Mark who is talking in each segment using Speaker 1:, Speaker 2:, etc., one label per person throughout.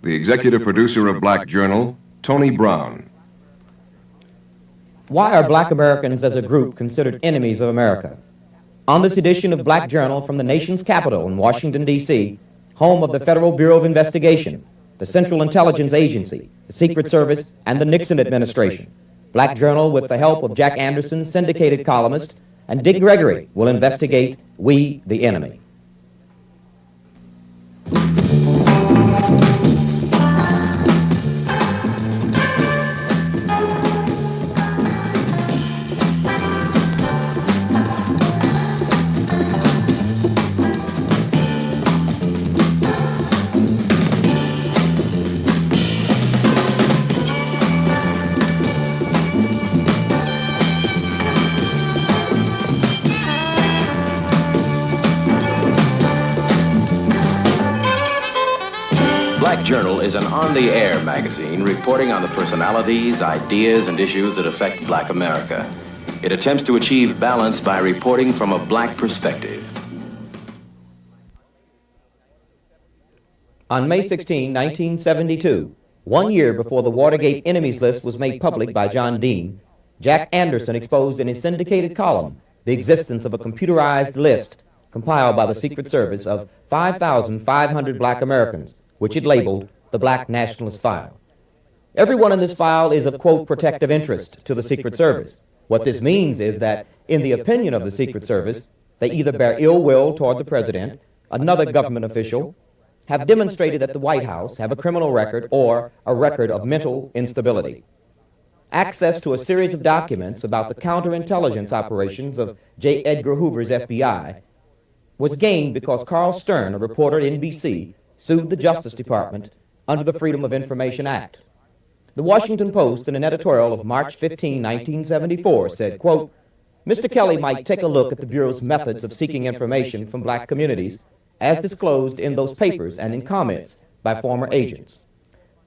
Speaker 1: the executive producer of Black Journal, Tony Brown.
Speaker 2: Why are Black Americans as a group considered enemies of America? On this edition of Black Journal from the nation's capital in Washington, D.C., home of the Federal Bureau of Investigation, the Central Intelligence Agency, the Secret Service, and the Nixon administration, Black Journal, with the help of Jack Anderson, syndicated columnist, and Dick Gregory, will investigate We, the Enemy.
Speaker 3: Black Journal is an on-the-air magazine reporting on the personalities, ideas, and issues that affect Black America. It attempts to achieve balance by reporting from a Black perspective.
Speaker 2: On May 16, 1972, 1 year before the Watergate enemies list was made public by John Dean, Jack Anderson exposed in his syndicated column the existence of a computerized list compiled by the Secret Service of 5,500 Black Americans, which it labeled the Black Nationalist File. Everyone in this file is of, quote, protective interest to the Secret Service. What this means is that, in the opinion of the Secret Service, they either bear ill will toward the president, another government official, have demonstrated at the White House, have a criminal record, or a record of mental instability. Access to a series of documents about the counterintelligence operations of J. Edgar Hoover's FBI was gained because Carl Stern, a reporter at NBC, sued the Justice Department under the Freedom of Information Act. The Washington Post, in an editorial of March 15, 1974, said, quote, Mr. Kelly might take a look at the Bureau's methods of seeking information from Black communities as disclosed in those papers and in comments by former agents.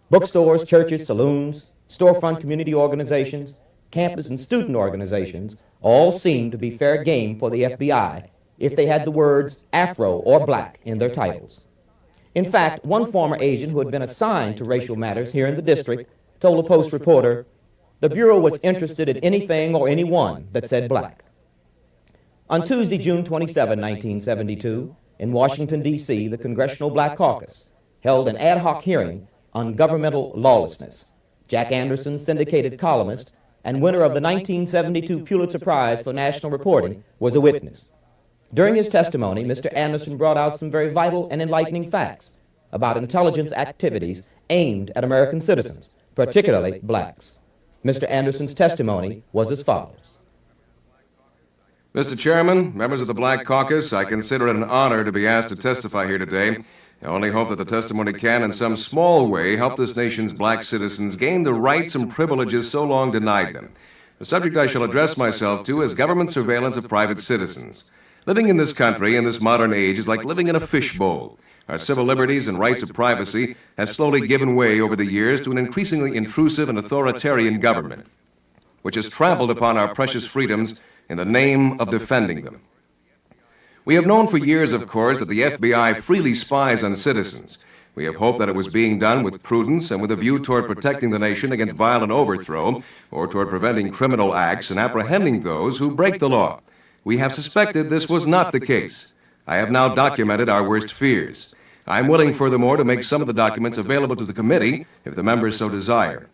Speaker 2: Bookstores, churches, saloons, storefront community organizations, campus and student organizations all seem to be fair game for the FBI if they had the words Afro or Black in their titles. In fact, one former agent who had been assigned to racial matters here in the district told a Post reporter, the Bureau was interested in anything or anyone that said Black. On Tuesday, June 27, 1972, in Washington, D.C., the Congressional Black Caucus held an ad hoc hearing on governmental lawlessness. Jack Anderson, syndicated columnist and winner of the 1972 Pulitzer Prize for National Reporting, was a witness. During his testimony, Mr. Anderson brought out some very vital and enlightening facts about intelligence activities aimed at American citizens, particularly blacks. Mr. Anderson's testimony was as follows.
Speaker 1: Mr. Chairman, members of the Black Caucus, I consider it an honor to be asked to testify here today. I only hope that the testimony can, in some small way, help this nation's black citizens gain the rights and privileges so long denied them. The subject I shall address myself to is government surveillance of private citizens. Living in this country in this modern age is like living in a fishbowl. Our civil liberties and rights of privacy have slowly given way over the years to an increasingly intrusive and authoritarian government, which has trampled upon our precious freedoms in the name of defending them. We have known for years, of course, that the FBI freely spies on citizens. We have hoped that it was being done with prudence and with a view toward protecting the nation against violent overthrow or toward preventing criminal acts and apprehending those who break the law. We have suspected this was not the case. I have now documented our worst fears. I am willing, furthermore, to make some of the documents available to the committee if the members so desire.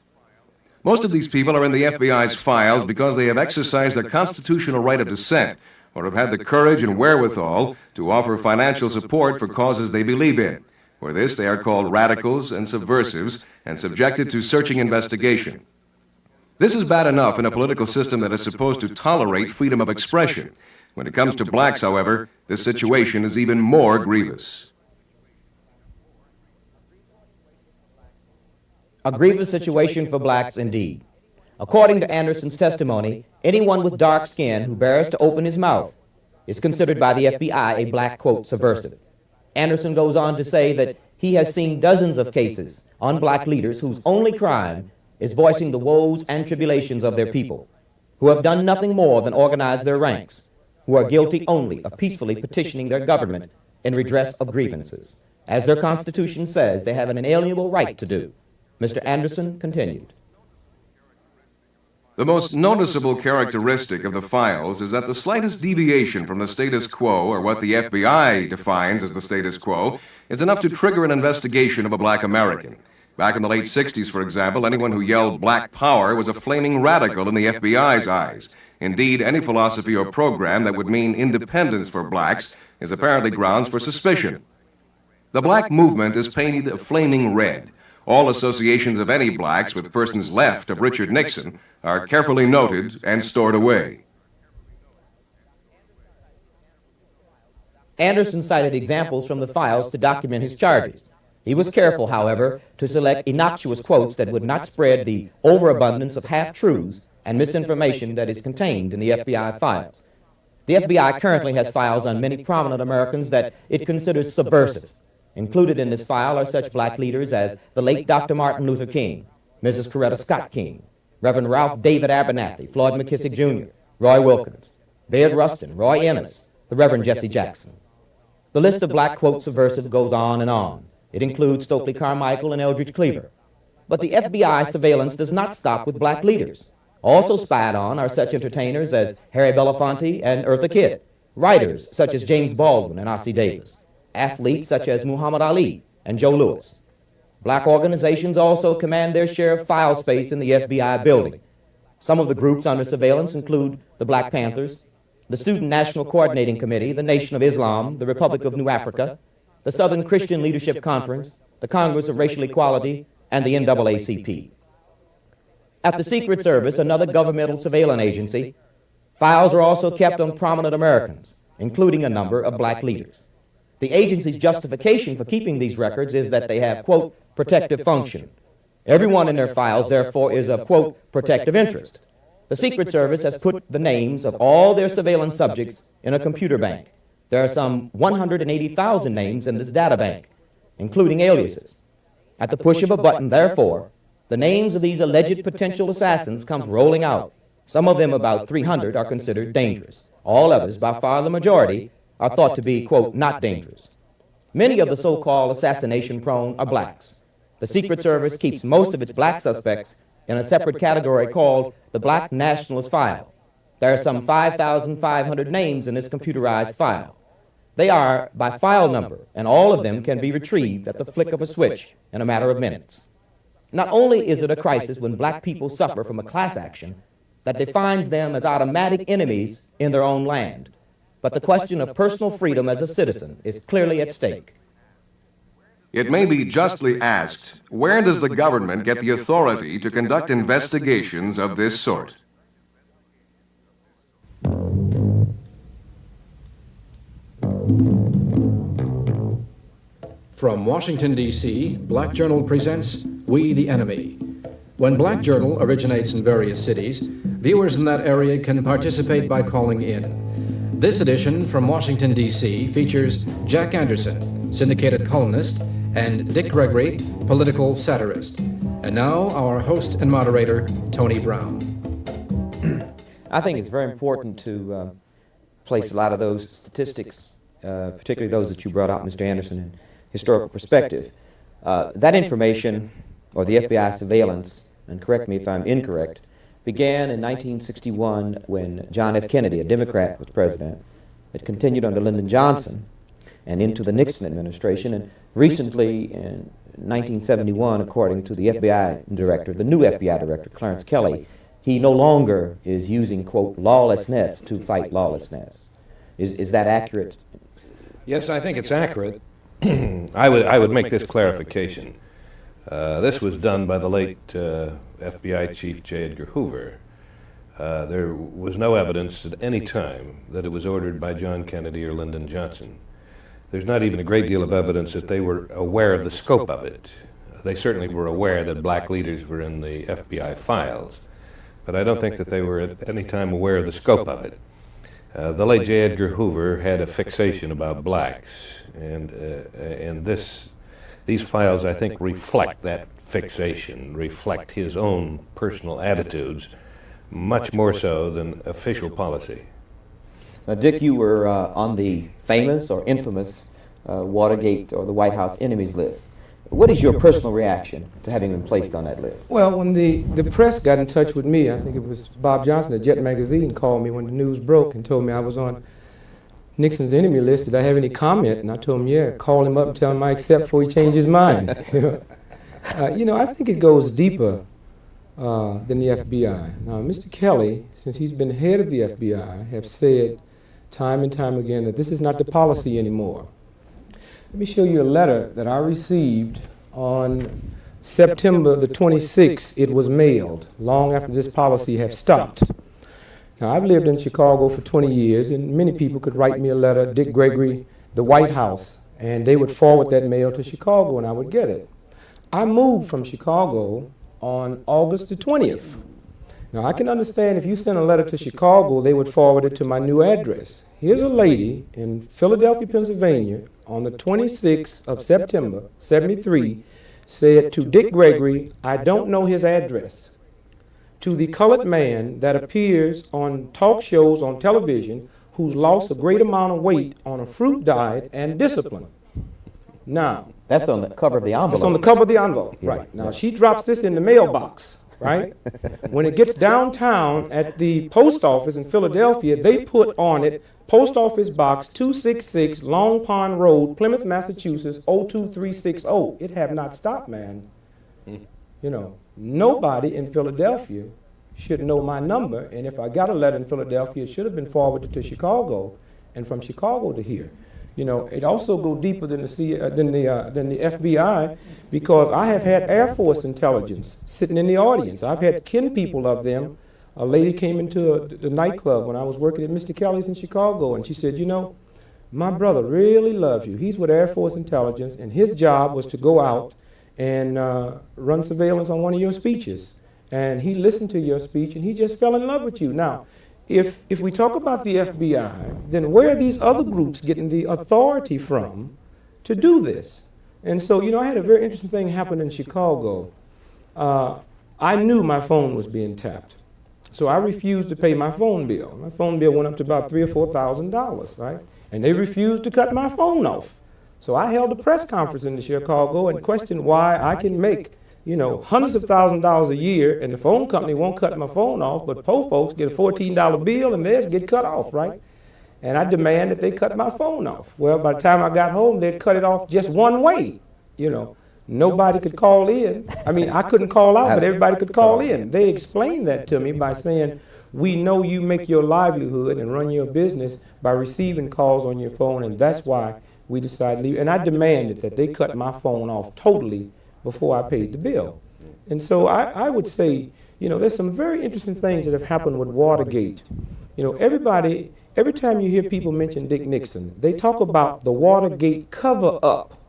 Speaker 1: Most of these people are in the FBI's files because they have exercised their constitutional right of dissent or have had the courage and wherewithal to offer financial support for causes they believe in. For this, they are called radicals and subversives and subjected to searching investigation. This is bad enough in a political system that is supposed to tolerate freedom of expression. When it comes to blacks, however, this situation is even more grievous.
Speaker 2: A grievous situation for blacks indeed. According to Anderson's testimony, anyone with dark skin who bears to open his mouth is considered by the FBI a black, quote, subversive. Anderson goes on to say that he has seen dozens of cases on black leaders whose only crime is voicing the woes and tribulations of their people, who have done nothing more than organize their ranks, who are guilty only of peacefully petitioning their government in redress of grievances. as their Constitution says they have an inalienable right to do. Mr. Anderson continued.
Speaker 1: The most noticeable characteristic of the files is that the slightest deviation from the status quo, or what the FBI defines as the status quo, is enough to trigger an investigation of a black American. Back in the late 60s, for example, anyone who yelled black power was a flaming radical in the FBI's eyes. Indeed, any philosophy or program that would mean independence for blacks is apparently grounds for suspicion. The black movement is painted a flaming red. All associations of any blacks with persons left of Richard Nixon are carefully noted and stored away.
Speaker 2: Anderson cited examples from the files to document his charges. He was careful, however, to select innocuous quotes that would not spread the overabundance of half-truths and misinformation that is contained in the FBI files. The FBI currently has files on many prominent Americans that it considers subversive. Included in this file are such black leaders as the late Dr. Martin Luther King, Mrs. Coretta Scott King, Reverend Ralph David Abernathy, Floyd McKissick Jr., Roy Wilkins, Bayard Rustin, Roy Ennis, the Reverend Jesse Jackson. The list of black, quote, subversive goes on and on. It includes Stokely Carmichael and Eldridge Cleaver. But the FBI surveillance does not stop with black leaders. Also spied on are such entertainers as Harry Belafonte and Eartha Kitt, writers such as James Baldwin and Ossie Davis, athletes such as Muhammad Ali and Joe Louis. Black organizations also command their share of file space in the FBI building. Some of the groups under surveillance include the Black Panthers, the Student National Coordinating Committee, the Nation of Islam, the Republic of New Africa, the Southern Christian Leadership Conference, the Congress of Racial Equality, and the NAACP. At the Secret Service, another governmental surveillance agency, files are also kept on prominent Americans, including a number of black leaders. The agency's justification for keeping these records is that they have, quote, protective function. Everyone in their files, therefore, is of, quote, protective interest. The Secret Service has put the names of all their surveillance subjects in a computer bank. There are some 180,000 names in this data bank, including aliases. At the push of a button, therefore, the names of these alleged potential assassins come rolling out. Some of them, about 300, are considered dangerous. All others, by far the majority, are thought to be, quote, not dangerous. Many of the so-called assassination-prone are blacks. The Secret Service keeps most of its black suspects in a separate category called the Black Nationalist File. There are some 5,500 names in this computerized file. They are by file number, and all of them can be retrieved at the flick of a switch in a matter of minutes. Not only is it a crisis when black people suffer from a class action that defines them as automatic enemies in their own land, but the question of personal freedom as a citizen is clearly at stake.
Speaker 1: It may be justly asked, where does the government get the authority to conduct investigations of this sort?
Speaker 4: From Washington, D.C., Black Journal presents We the Enemy. When Black Journal originates in various cities, viewers in that area can participate by calling in. This edition from Washington, D.C. features Jack Anderson, syndicated columnist, and Dick Gregory, political satirist. And now, our host and moderator, Tony Brown.
Speaker 2: I think it's very important to place a lot of those statistics, particularly those that you brought out, Mr. Anderson, in historical perspective. That information, or the FBI surveillance, and correct me if I'm incorrect, began in 1961 when John F. Kennedy, a Democrat, was president. It continued under Lyndon Johnson and into the Nixon administration, and recently in 1971, according to the FBI director, the new FBI director, Clarence Kelly, he no longer is using, quote, lawlessness to fight lawlessness. Is that accurate?
Speaker 5: Yes, I think it's accurate. I would make this clarification. This was done by the late FBI Chief J. Edgar Hoover. There was no evidence at any time that it was ordered by John Kennedy or Lyndon Johnson. There's not even a great deal of evidence that they were aware of the scope of it. They certainly were aware that black leaders were in the FBI files, but I don't think that they were at any time aware of the scope of it. The late J. Edgar Hoover had a fixation about blacks, and these files, I think, reflect that fixation, reflect his own personal attitudes, much more so than official policy.
Speaker 2: Dick, you were on the famous or infamous Watergate or the White House enemies list. What is your personal reaction to having been placed on that list?
Speaker 6: Well, when the press got in touch with me, I think it was Bob Johnson at Jet Magazine called me when the news broke and told me I was on Nixon's enemy list. Did I have any comment? And I told him, yeah, call him up and tell him I accept before he changed his mind. I think it goes deeper than the FBI. Now, Mr. Kelly, since he's been head of the FBI, have said time and time again that this is not the policy anymore. Let me show you a letter that I received on September the 26th. It was mailed long after this policy had stopped. Now, I've lived in Chicago for 20 years, and many people could write me a letter, Dick Gregory, the White House, and they would forward that mail to Chicago, and I would get it. I moved from Chicago on August the 20th. Now, I can understand if you sent a letter to Chicago, they would forward it to my new address. Here's a lady in Philadelphia, Pennsylvania, on the 26th of September, 73, said to Dick Gregory, I don't know his address. To the colored man that appears on talk shows on television who's lost a great amount of weight on a fruit diet and discipline. Now,
Speaker 2: That's on the cover of the envelope.
Speaker 6: it's on the cover of the envelope, right. Now, she drops this in the mailbox, right? When it gets downtown at the post office in Philadelphia, they put on it, Post Office Box 266, Long Pond Road, Plymouth, Massachusetts, 02360. It have not stopped, man. You know, nobody in Philadelphia should know my number, and if I got a letter in Philadelphia, it should have been forwarded to Chicago, and from Chicago to here. You know, it also go deeper than the FBI, because I have had Air Force intelligence sitting in the audience. I've had kin people of them. A lady came into the nightclub when I was working at Mr. Kelly's in Chicago, and she said, you know, my brother really loves you. He's with Air Force intelligence, and his job was to go out and run surveillance on one of your speeches. And he listened to your speech, and he just fell in love with you. Now, if we talk about the FBI, then where are these other groups getting the authority from to do this? And so, you know, I had a very interesting thing happen in Chicago. I knew my phone was being tapped. So I refused to pay my phone bill. My phone bill went up to about $3,000 or $4,000, right? And they refused to cut my phone off. So I held a press conference in Chicago and questioned why I can make, you know, hundreds of thousands of dollars a year, and the phone company won't cut my phone off, but poor folks get a $14 bill and theirs get cut off, right? And I demand that they cut my phone off. Well, by the time I got home, they'd cut it off just one way, you know. Nobody could call in. I mean, I couldn't call out, but everybody could call in. They explained that to me by saying, we know you make your livelihood and run your business by receiving calls on your phone, and that's why we decided to leave. And I demanded that they cut my phone off totally before I paid the bill. And so I would say, you know, there's some very interesting things that have happened with Watergate. You know, every time you hear people mention Dick Nixon, they talk about the Watergate cover-up.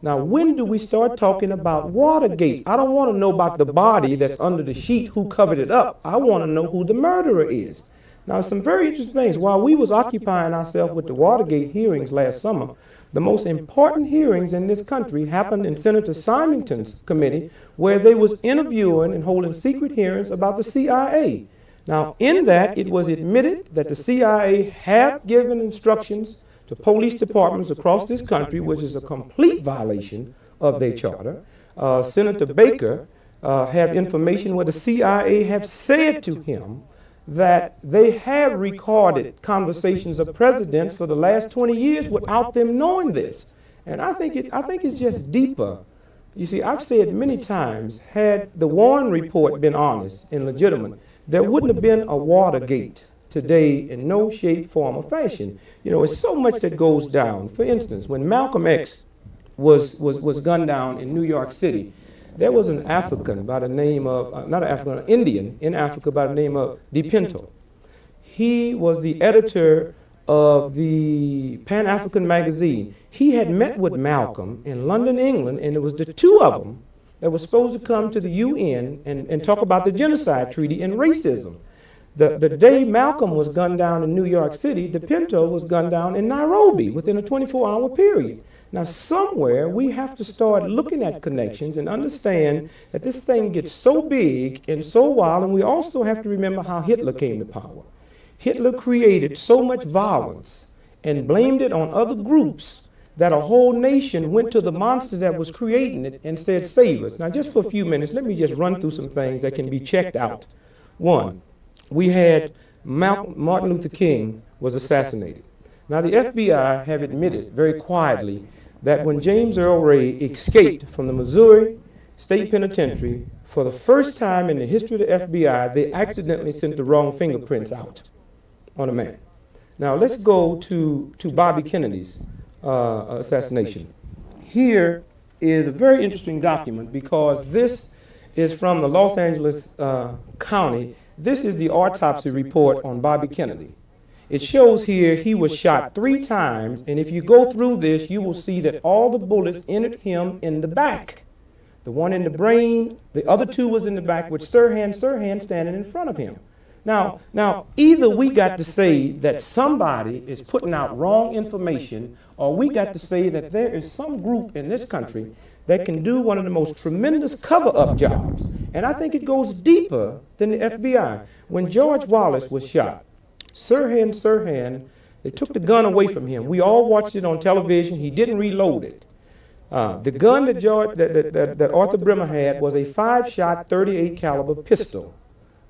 Speaker 6: Now, when do we start talking about Watergate? I don't want to know about the body that's under the sheet, who covered it up. I want to know who the murderer is. Now, some very interesting things. While we was occupying ourselves with the Watergate hearings last summer, the most important hearings in this country happened in Senator Symington's committee, where they was interviewing and holding secret hearings about the CIA. Now, in that, it was admitted that the CIA have given instructions to police departments across this country, which is a complete violation of their charter. Senator Baker have information where the CIA have said to him that they have recorded conversations of presidents for the last 20 years without them knowing this. And I think it's just deeper. You see, I've said many times, had the Warren report been honest and legitimate, there wouldn't have been a Watergate today in no shape, form, or fashion. You know, it's so much that goes down. For instance, when Malcolm X was gunned down in New York City, there was an African by the name of, not an African, an Indian in Africa by the name of DePinto. He was the editor of the Pan-African magazine. He had met with Malcolm in London, England, and it was the two of them that were supposed to come to the UN and talk about the genocide treaty and racism. The day Malcolm was gunned down in New York City, DePinto was gunned down in Nairobi within a 24-hour period. Now, somewhere we have to start looking at connections and understand that this thing gets so big and so wild, and we also have to remember how Hitler came to power. Hitler created so much violence and blamed it on other groups that a whole nation went to the monster that was creating it and said, save us. Now, just for a few minutes, let me just run through some things that can be checked out. One, we had Martin Luther King was assassinated. Now, the FBI have admitted very quietly that when James Earl Ray escaped from the Missouri State Penitentiary, for the first time in the history of the FBI, they accidentally sent the wrong fingerprints out on a man. Now, let's go to Bobby Kennedy's assassination. Here is a very interesting document because this is from the Los Angeles County. This is the autopsy report on Bobby Kennedy. It shows here he was shot 3 times, and if you go through this, you will see that all the bullets entered him in the back. The one in the brain, the other 2 was in the back with Sirhan standing in front of him. Now, either we got to say that somebody is putting out wrong information, or we got to say that there is some group in this country that can do one of the most tremendous cover-up jobs. And I think it goes deeper than the FBI. When George Wallace was shot, Sirhan, they took the gun away from him. We all watched it on television. He didn't reload it. The gun that Arthur Bremer had was a 5-shot 38 caliber pistol.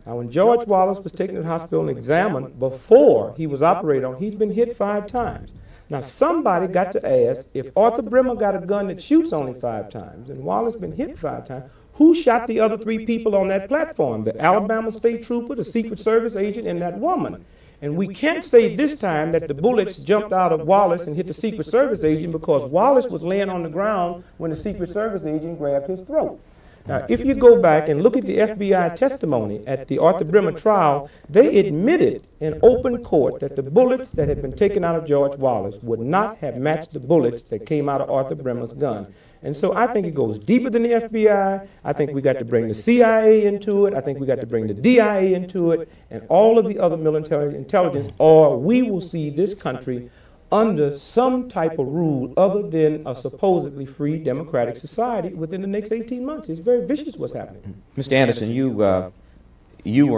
Speaker 6: Now, when George Wallace was taken to the hospital and examined before he was operated on, he's been hit 5 times. Now, somebody got to ask, if Arthur Bremer got a gun that shoots only 5 times and Wallace been hit 5 times, who shot the other 3 people on that platform? The Alabama State Trooper, the Secret Service agent, and that woman. And we can't say this time that the bullets jumped out of Wallace and hit the Secret Service agent because Wallace was laying on the ground when the Secret Service agent grabbed his throat. Now, if you go back and look at the FBI testimony at the Arthur Bremer trial, they admitted in open court that the bullets that had been taken out of George Wallace would not have matched the bullets that came out of Arthur Bremer's gun. And so I think it goes deeper than the FBI. I think we got to bring the CIA into it. I think we got to bring the DIA into it and all of the other military intelligence, or we will see this country under some type of rule other than a supposedly free democratic society within the next 18 months. It's very vicious what's happening.
Speaker 2: Mr. Anderson, you were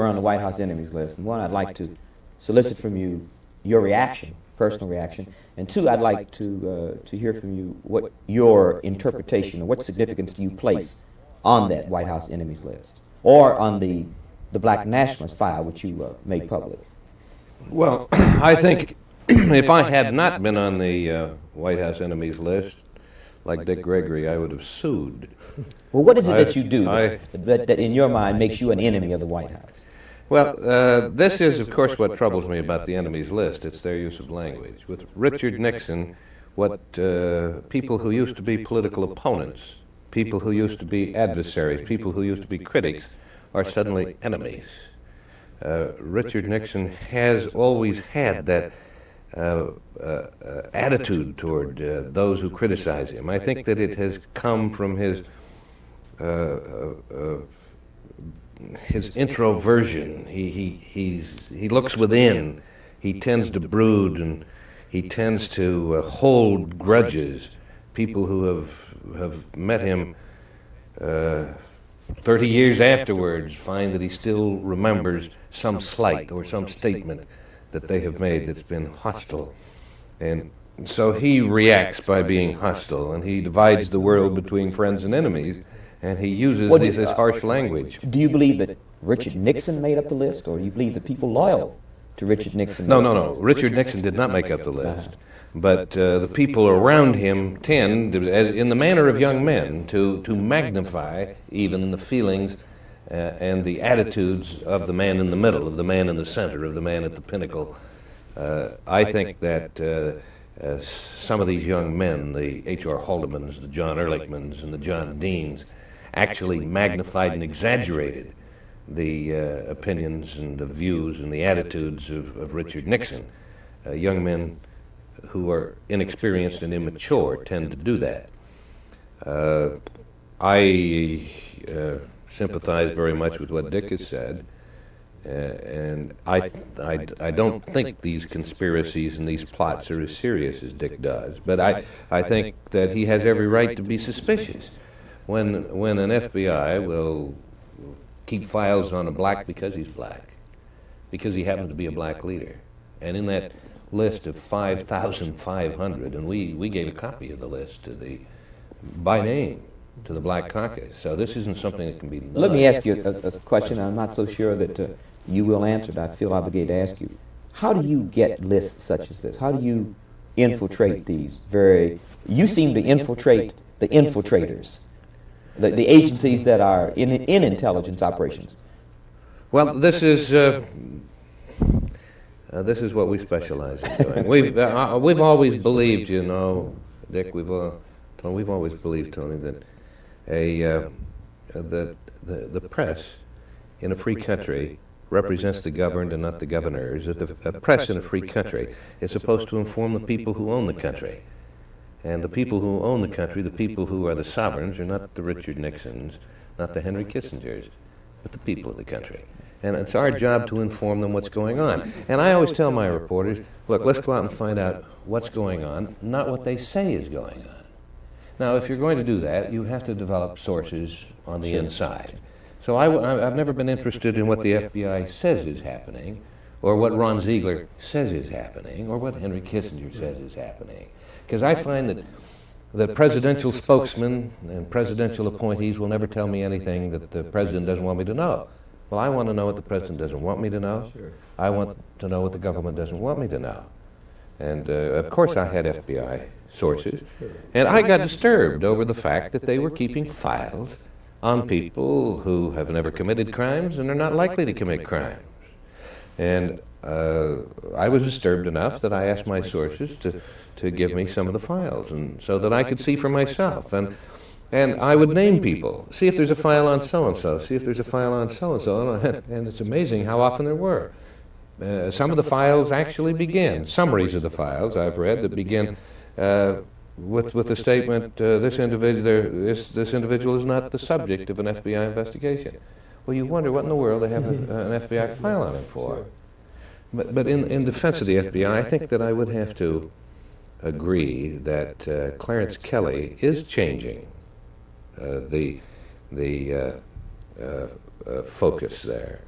Speaker 2: on the White House enemies list. And 1, I'd like to solicit from you your reaction, personal reaction. And 2, I'd like to hear from you what your interpretation or what significance do you place on that White House enemies list or on the black nationalist file which you made public.
Speaker 5: Well, I think if I had not been on the White House enemies list, like Dick Gregory, I would have sued.
Speaker 2: Well, what is it that you do that in your mind makes you an enemy of the White House?
Speaker 5: Well, this is, of course, what troubles me about the enemies list. It's their use of language. With Richard Nixon, what people who used to be political opponents, people who used to be adversaries, people who used to be critics, are suddenly enemies. Richard Nixon has always had that attitude toward those who criticize him. I think that it has come from his introversion. He looks within. He tends to brood, and he tends to hold grudges. People who have met him 30 years afterwards find that he still remembers some slight or some statement that they have made that's been hostile. And so he reacts by being hostile, and he divides the world between friends and enemies, and he uses this harsh language.
Speaker 2: Do you believe that Richard Nixon made up the list, or do you believe that people loyal to Richard Nixon?
Speaker 5: No. Richard Nixon did not make up the list. But the people around him tend, in the manner of young men, to magnify even the feelings and the attitudes of the man in the middle, of the man in the center, of the man at the pinnacle. I think that some of these young men, the H.R. Haldeman's, the John Ehrlichmans, and the John Deans, actually magnified and exaggerated the opinions and the views and the attitudes of Richard Nixon. Young men who are inexperienced and immature tend to do that. I sympathize very much with what Dick has said, and I don't think these conspiracies and these plots are as serious as Dick does, but I think that he has every right to be suspicious. When an FBI will keep files on a black because he's black, because he happens to be a black leader, and in that list of 5,500, and we gave a copy of the list by name to the Black Caucus. So this isn't something that can be denied.
Speaker 2: Let me ask you a question I'm not so sure that you will answer, but I feel obligated to ask you. How do you get lists such as this? How do you infiltrate these you seem to infiltrate the infiltrators, the agencies that are in intelligence operations?
Speaker 5: Well, this is what we specialize in doing. We've always believed, you know, Dick. We've always believed, Tony, that the press in a free country represents the governed and not the governors. That the press in a free country is supposed to inform the people who own the country, and the people who own the country, the people who are the sovereigns, are not the Richard Nixons, not the Henry Kissingers, but the people of the country. And it's our job to inform them what's going on. And I always tell my reporters, look, let's go out and find out what's going on, not what they say is going on. Now, if you're going to do that, you have to develop sources on the inside. So I've never been interested in what the FBI says is happening, or what Ron Ziegler says is happening, or what Henry Kissinger says is happening. Because I find that presidential spokesmen and presidential appointees will never tell me anything that the president doesn't want me to know. Well, I want to know what the president doesn't want me to know.
Speaker 6: Sure.
Speaker 5: I want to know what the government doesn't want me to know. And of course I had FBI sources. And I got disturbed over the fact that they were keeping files on people who have never committed crimes and are not likely to commit crimes. And I was disturbed enough that I asked my sources to give me some of the files, and so that I could see for myself. And I would name people. See if there's a file on so-and-so. See if there's a file on so-and-so. And it's amazing how often there were. Some of the files actually begin, summaries of the files I've read that begin with the statement, this individual is not the subject of an FBI investigation. Well, you wonder what in the world they have an FBI file on him for. But in defense of the FBI, I think that I would have to agree that Clarence Kelly is changing the focus there.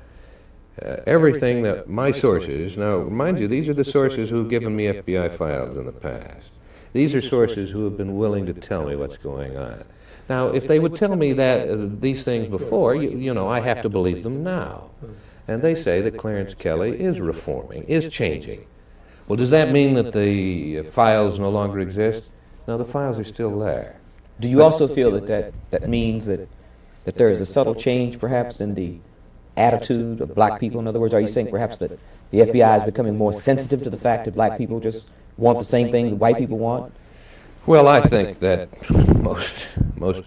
Speaker 5: Everything that my sources, now mind you, these are the sources who have given me FBI files in the past. These are sources who have been willing to tell me what's going on. Now, if they would tell me that these things before, you know, I have to believe them now. And they say that Clarence Kelly is reforming, is changing. Well, does that mean that the files no longer exist? No, the files are still there.
Speaker 2: Do you also feel that means that there is a subtle change perhaps in the attitude of black people? In other words, are you saying perhaps that the FBI is becoming more sensitive to the fact that black people just want the same thing that white people want?
Speaker 5: Well, I think that most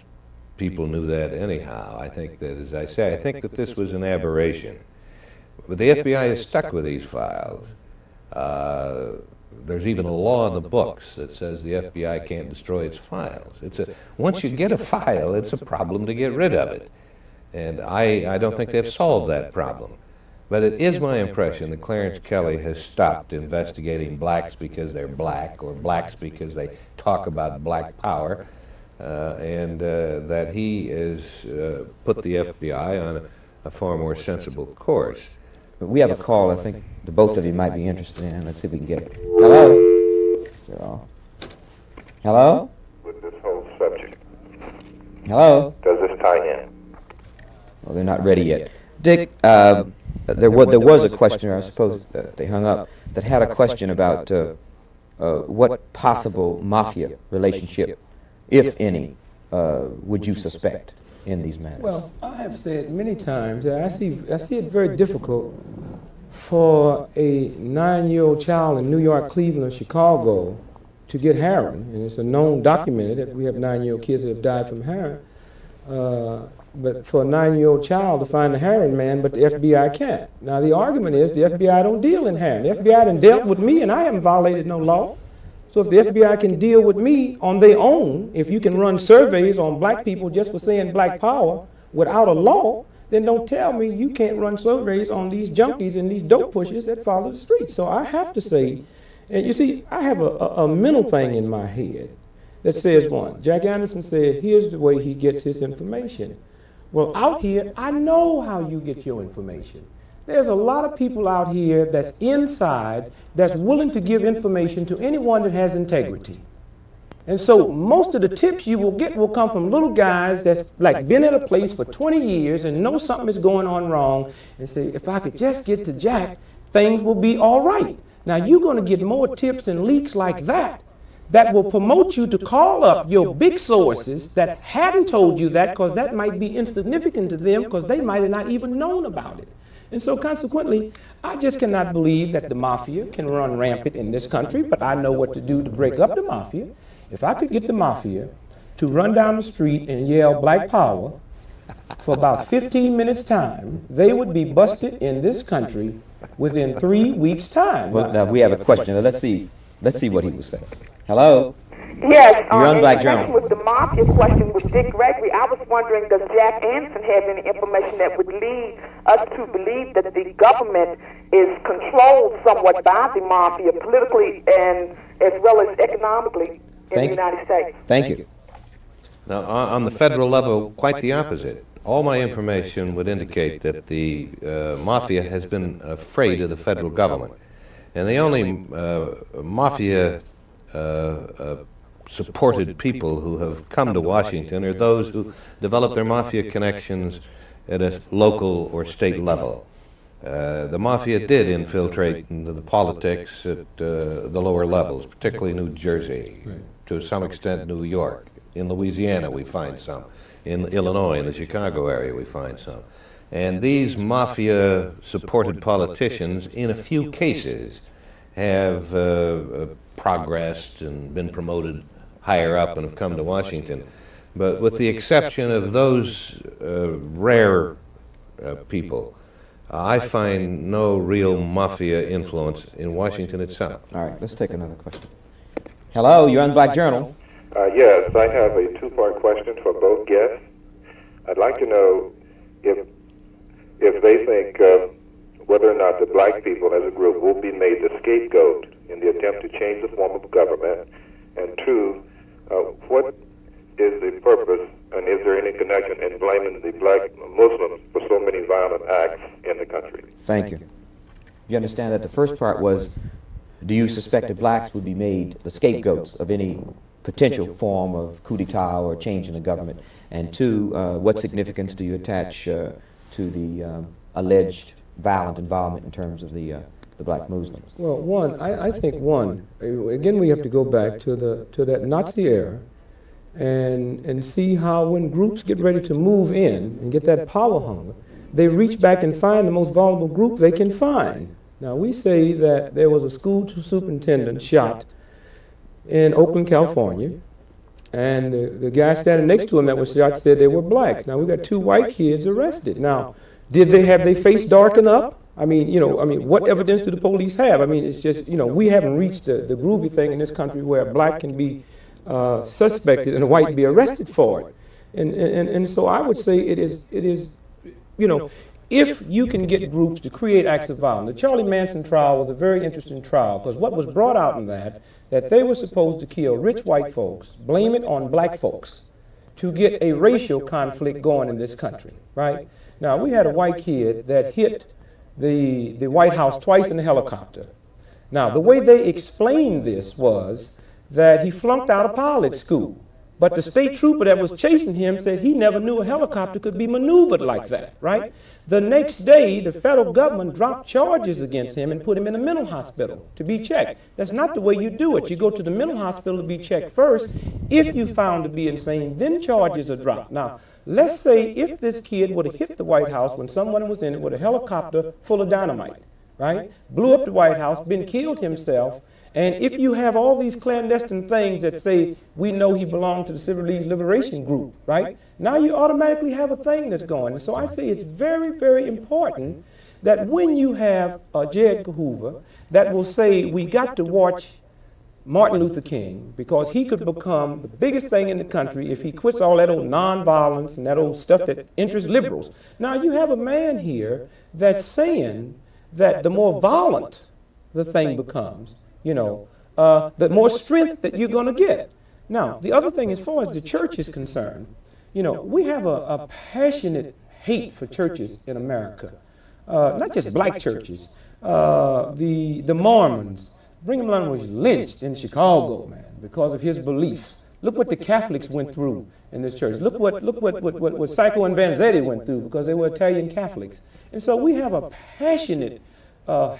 Speaker 5: people knew that anyhow. I think that, as I say, I think that this was an aberration. But the FBI is stuck with these files. There's even a law in the books that says the FBI can't destroy its files. Once you get a file, it's a problem to get rid of it. And I don't think they've solved that problem. But it is my impression that Clarence Kelly has stopped investigating blacks because they're black, or blacks because they talk about black power, and that he has put the FBI on a far more sensible course.
Speaker 2: But we have a call I think the both of you might be interested in. Let's see if we can get it. Hello? So, hello?
Speaker 7: With this whole subject,
Speaker 2: Hello?
Speaker 7: does this tie in?
Speaker 2: Well, they're not ready yet. Dick, there was a questioner, I suppose they hung up, that had a question about what possible mafia relationship, if any, would you suspect in these matters?
Speaker 6: Well, I have said many times that I see it very difficult for a 9-year-old child in New York, Cleveland, Chicago to get heroin. And it's a known documented that we have 9-year-old kids that have died from heroin. But for a 9-year-old child to find a heroin man, but the FBI can't. Now the argument is the FBI don't deal in heroin. The FBI done dealt with me and I haven't violated no law. So if the FBI can deal with me on their own, if you can run surveys on black people just for saying black power without a law, then don't tell me you can't run surveys on these junkies and these dope pushers that follow the streets. So I have to say, and you see, I have a mental thing in my head that says one. Jack Anderson said, here's the way he gets his information. Well, out here, I know how you get your information. There's a lot of people out here that's inside that's willing to give information to anyone that has integrity. And so most of the tips you will get will come from little guys that's like been at a place for 20 years and know something is going on wrong and say, if I could just get to Jack, things will be all right. Now you're going to get more tips and leaks like that that will promote you to call up your big sources that hadn't told you that, because that might be insignificant to them because they might have not even known about it. And so consequently, I just cannot believe that the mafia can run rampant in this country, but I know what to do to break up the mafia. If I could get the mafia to run down the street and yell Black Power for about 15 minutes time, they would be busted in this country within 3 weeks' time.
Speaker 2: Well, now we have a question. Let's see what he was saying. Hello?
Speaker 8: Yes,
Speaker 2: You're on Black
Speaker 8: in
Speaker 2: Journal.
Speaker 8: connection with the mafia question with Dick Gregory, I was wondering, does Jack Anderson have any information that would lead us to believe that the government is controlled somewhat by the mafia politically and as well as economically in the United States?
Speaker 2: Thank you.
Speaker 5: Now, on the federal level, quite the opposite. All my information would indicate that the mafia has been afraid of the federal government. And the only mafia supported people who have come to Washington are those who develop their mafia connections at a local or state level. The mafia did infiltrate into the politics at the lower levels, particularly New Jersey, to some extent New York. In Louisiana we find some. In Illinois, in the Chicago area, we find some. And these mafia-supported politicians, in a few cases, have progressed and been promoted higher up and have come to Washington. But with the exception of those rare people, I find no real mafia influence in Washington itself.
Speaker 2: All right, let's take another question. Hello, you're on Black Journal.
Speaker 7: Yes, I have a two-part question for both guests. I'd like to know if they think whether or not the black people as a group will be made the scapegoat in the attempt to change the form of government, and two, what is the purpose and is there any connection in blaming the black Muslims for so many violent acts in the country?
Speaker 2: Thank you. You understand that the first part was, do you suspect that blacks would be made the scapegoats of any potential form of coup d'etat or change in the government? And two, what significance do you attach to the alleged violent involvement in terms of the black Muslims?
Speaker 6: Well, one, I think again we have to go back to that Nazi era and see how when groups get ready to move in and get that power hunger, they reach back and find the most vulnerable group they can find. Now, we say that there was a school superintendent shot in Oakland, California, and the guy standing next to him that was shot said they were blacks. Now, we got 2 white kids arrested. Now, did they have their face darkened up? I mean, what evidence do the police have? I mean, it's just, we haven't reached the groovy thing in this country where a black can be suspected and a white be arrested for it. And so I would say it is, if you can get groups to create acts of violence. The Charlie Manson trial was a very interesting trial because what was brought out in that they were supposed to kill rich white folks, blame it on black folks to get a racial conflict going in this country, right? Now, we had a white kid that hit the White House twice in a helicopter. Now, the way they explained this was that he flunked out of pilot school. But the state trooper that was chasing him said he never knew a helicopter could be maneuvered like that, right? The next day, the federal government dropped charges against him and put him in a mental hospital to be checked. That's not the way you do it. You go to the mental hospital to be checked first. If you found to be insane, then charges are dropped. Now, let's say if this kid would have hit the White House when someone was in it with a helicopter full of dynamite, right? Blew up the White House, been killed himself. And if you have all these clandestine things that say, we know he belonged to the Civil Liberation Group, right? Now you automatically have a thing that's going. And so I say it's very, very important that when you have J. Edgar Hoover that will say, we got to watch Martin Luther King because he could become the biggest thing in the country if he quits all that old nonviolence and that old stuff that interests liberals. Now you have a man here that's saying that the more violent the thing becomes, the more strength that you're going to get. Now, the other thing as far as the church is concerned, we have a passionate hate for churches in America. not just black churches, the Mormons. Brigham Young was lynched in Chicago, man, because of his beliefs. Look what the Catholics went through in this church. Look what Psycho and Vanzetti went through because they were Italian Catholics. And so we have a passionate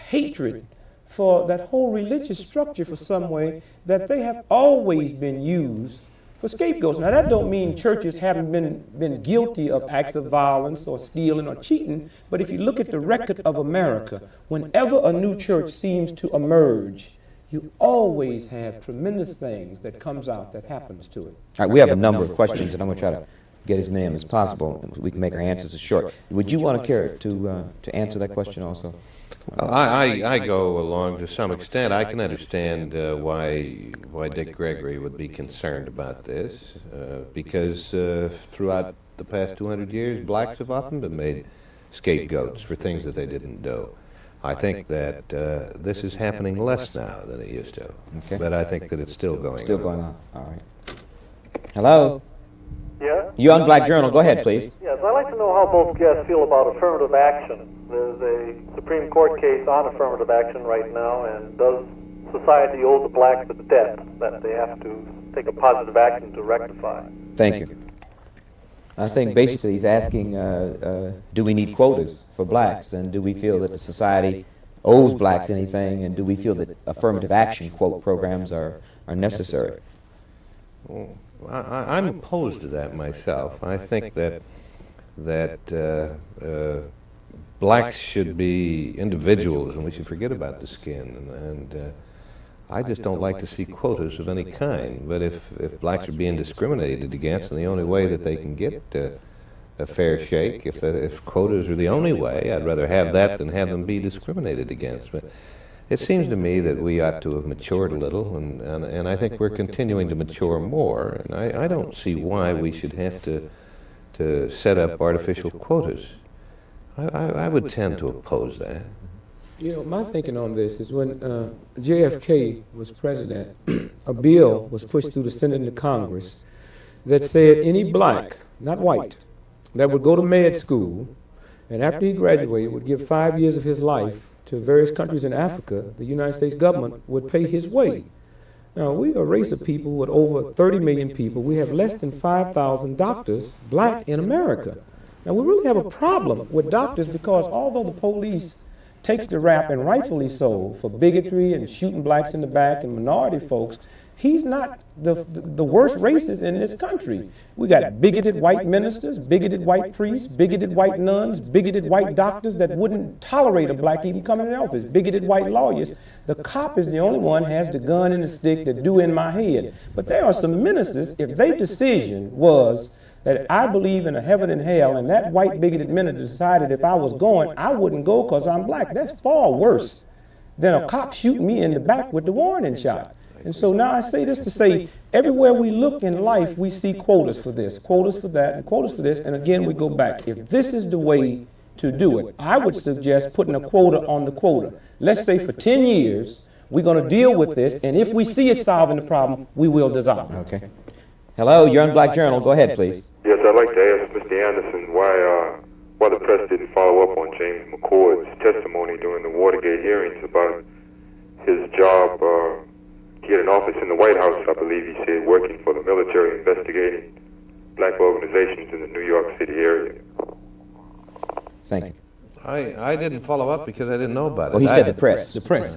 Speaker 6: hatred for that whole religious structure for some way that they have always been used for scapegoats. Now that don't mean churches haven't been guilty of acts of violence or stealing or cheating, but if you look at the record of America, whenever a new church seems to emerge, you always have tremendous things that comes out that happens to it.
Speaker 2: All right, we have a number of questions, and I'm going to try to get as many of them as possible. We can make our answers as short. Would you want to care to answer that question also?
Speaker 5: Well, I go along to some extent. I can understand why Dick Gregory would be concerned about this, because throughout the past 200 years, blacks have often been made scapegoats for things that they didn't do. I think that this is happening less now than it used to,
Speaker 2: Okay.
Speaker 5: but I think that it's still going on.
Speaker 2: Still going on. All right. Hello?
Speaker 9: Yeah?
Speaker 2: You on Black Journal. Go ahead, please.
Speaker 9: Yes, I'd like to know how both guests feel about affirmative action. There's a Supreme Court case on affirmative action right now, and does society owe the blacks a debt that they have to take a positive action to rectify?
Speaker 2: Thank you. I think basically he's asking, do we need quotas for blacks, and do we feel that the society owes blacks anything, and do we feel that affirmative action, quote, programs are necessary?
Speaker 5: Well, I'm opposed to that myself. I think that blacks should be individuals, and we should forget about the skin. And I just don't like to see quotas of any kind. But if blacks are being discriminated against, and the only way that they can get a fair shake, if quotas are the only way, I'd rather have that than have them be discriminated against. But it seems to me that we ought to have matured a little, and I think we're continuing to mature more. And I don't see why we should have to set up artificial quotas. I would tend to oppose that.
Speaker 6: You know, my thinking on this is when JFK was president, a bill was pushed through the Senate and the Congress that said any black, not white, that would go to med school, and after he graduated would give 5 years of his life to various countries in Africa, the United States government would pay his way. Now, we are a race of people with over 30 million people. We have less than 5,000 doctors, black, in America. Now, we really have a problem with doctors because although the police takes the rap, and rightfully so, for bigotry and shooting blacks in the back and minority folks, he's not the worst racist in this country. We got bigoted white ministers, bigoted white priests, bigoted white nuns, bigoted white doctors that wouldn't tolerate a black even coming in office, bigoted white lawyers. The cop is the only one who has the gun and the stick that do in my head. But there are some ministers, if their decision was that I believe in a heaven and hell, and that white bigoted minister decided if I was going, I wouldn't go because I'm black. That's far worse than a cop shooting me in the back with the warning shot. And so now I say this to say, everywhere we look in life, we see quotas for this, quotas for that, and quotas for this, and again we go back. If this is the way to do it, I would suggest putting a quota on the quota. Let's say for 10 years, we're going to deal with this, and if we see it solving the problem, we will dissolve it.
Speaker 2: Okay. Hello, you're on Black Journal. Go ahead, please.
Speaker 7: Yes, I'd like to ask Mr. Anderson why the press didn't follow up on James McCord's testimony during the Watergate hearings about his job. He had an office in the White House, I believe he said, working for the military investigating black organizations in the New York City area.
Speaker 2: Thank you.
Speaker 5: I didn't follow up because I didn't know about it.
Speaker 2: Well, he said the press. The press.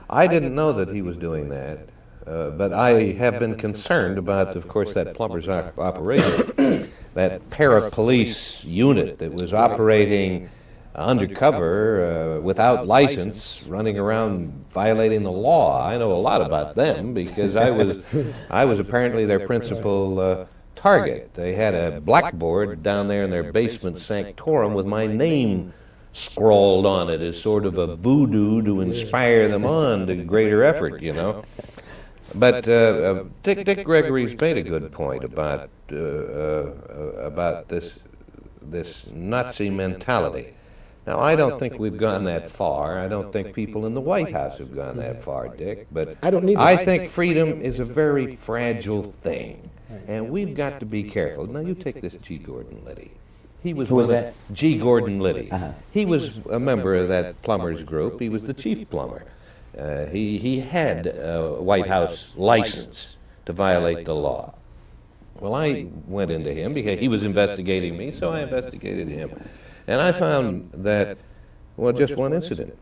Speaker 5: I didn't know that he was doing that, but I have been concerned about, of course, that plumber's operation, that para-police unit that was operating undercover without license, running around violating the law. I know a lot about them because I was apparently their principal target. They had a blackboard down there in their basement sanctorum with my name scrawled on it as sort of a voodoo to inspire them on to greater effort, you know. But Dick Gregory's made a good point about this Nazi mentality. Now, I don't think we've gone that far. I don't think people in the White House have gone that far, Dick. But I think freedom is a very fragile thing, and we've got to be careful. Now, you take this G. Gordon Liddy. He was
Speaker 2: Who was
Speaker 5: one of-
Speaker 2: that?
Speaker 5: G. Gordon Liddy.
Speaker 2: Uh-huh.
Speaker 5: He was a member of that plumbers group. He was the chief plumber. He had a White House license to violate the law. Well, I went into him because he was investigating me, so I investigated him. And I found that, well, just one incident.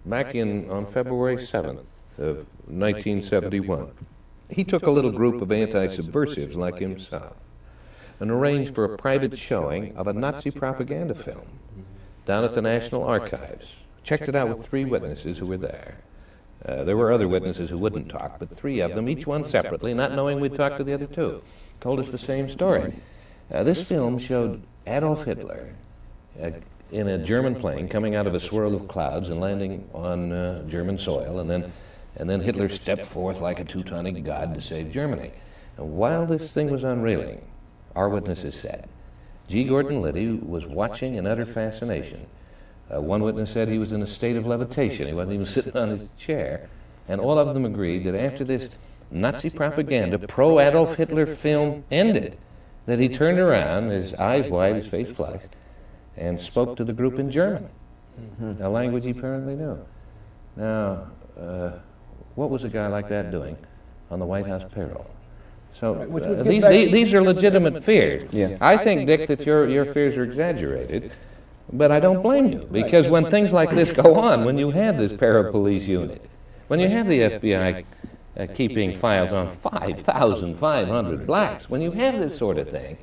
Speaker 5: Back on February 7th of 1971, he took a little group of anti-subversives like himself and arranged for a private showing of a Nazi propaganda film down at the National Archives. Checked it out with 3 witnesses who were there. There were other witnesses who wouldn't talk, but 3 of them, each one separately, not knowing we'd talk to the other 2, told us the same story. This film showed Adolf Hitler in a German plane coming out of a swirl of clouds and landing on German soil, and then Hitler stepped forth like a Teutonic god to save Germany. And while this thing was unreeling, our witnesses said, G. Gordon Liddy was watching in utter fascination. One witness said he was in a state of levitation. He wasn't even sitting on his chair. And all of them agreed that after this Nazi propaganda, pro-Adolf Hitler film ended, that he turned around, his eyes wide, his face flushed, and spoke to the group in German, a language he apparently knew. Now, what was a guy like that doing on the White House payroll? So these are legitimate fears.
Speaker 2: Yeah.
Speaker 5: I think, Dick, that your fears are exaggerated, but I don't blame you, because when things like this go on, when you have this para-police unit, when you have the FBI keeping files on 5,500 blacks, when you have this sort of thing,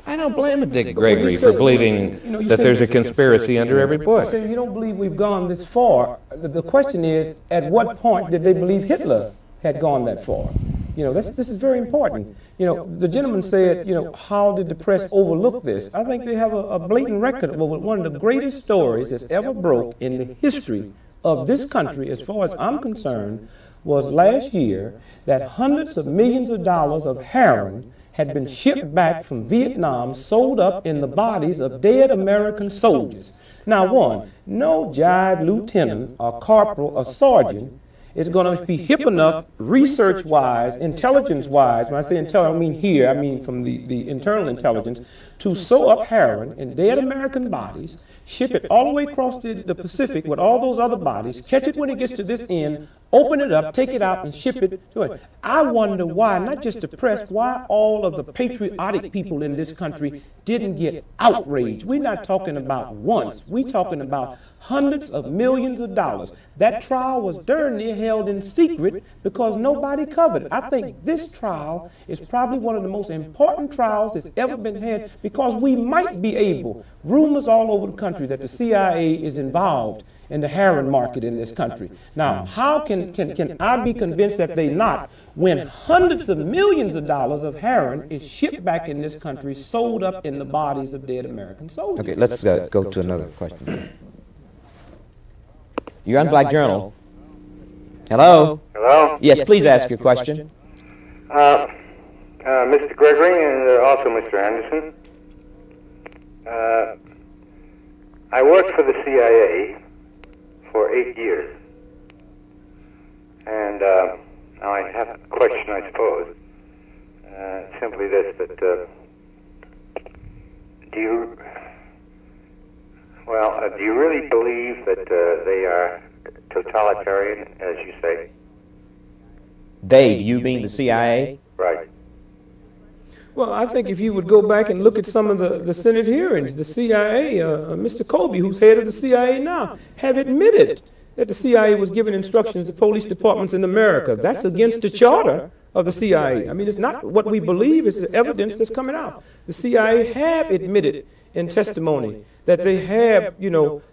Speaker 5: I don't blame Dick Gregory for believing that there's a conspiracy under every bush.
Speaker 6: You don't believe we've gone this far. The question is, at what point did they believe Hitler had gone that far? This is very important. The gentleman said, how did the press overlook this? I think they have a blatant record of one of the greatest stories that's ever broke in the history of this country, as far as I'm concerned, was last year that hundreds of millions of dollars of heroin had been shipped back from Vietnam, sold up in the bodies of dead American soldiers. Now, no jive lieutenant or corporal or sergeant is going to be hip enough, research-wise, intelligence-wise. When I say intelligence, I don't mean here, I mean from the internal intelligence, to sew up heroin in dead American bodies, ship it all the way across the Pacific with all those other bodies, catch it when it gets to this end, open it up, take it out, and ship it to it. I wonder why, not just the press, why all of the patriotic people in this country didn't get outraged. We're not talking about once. We're talking about hundreds of millions of dollars. That trial was darn near held in secret because nobody covered it. I think this trial is probably one of the most important trials that's ever been had, because we might be able, rumors all over the country that the CIA is involved in the heroin market in this country. Now, how can I be convinced that they're not, when hundreds of millions of dollars of heroin is shipped back in this country, sold up in the bodies of dead American soldiers?
Speaker 2: Okay, let's go to another question. You're on Black Journal. Hello?
Speaker 7: Hello?
Speaker 2: Yes, please ask your question.
Speaker 7: Mr. Gregory and also Mr. Anderson. I worked for the CIA for 8 years. And now I have a question, I suppose. Simply this, but do you really believe that they are totalitarian, as you say?
Speaker 2: They, you mean the CIA?
Speaker 7: Right.
Speaker 6: Well, I think if you would go back and look at some of the Senate hearings, the CIA, Mr. Colby, who's head of the CIA now, have admitted that the CIA was giving instructions to police departments in America. That's against the charter of the CIA. I mean, it's not what we believe, it's the evidence that's coming out. The CIA have admitted in testimony that they have,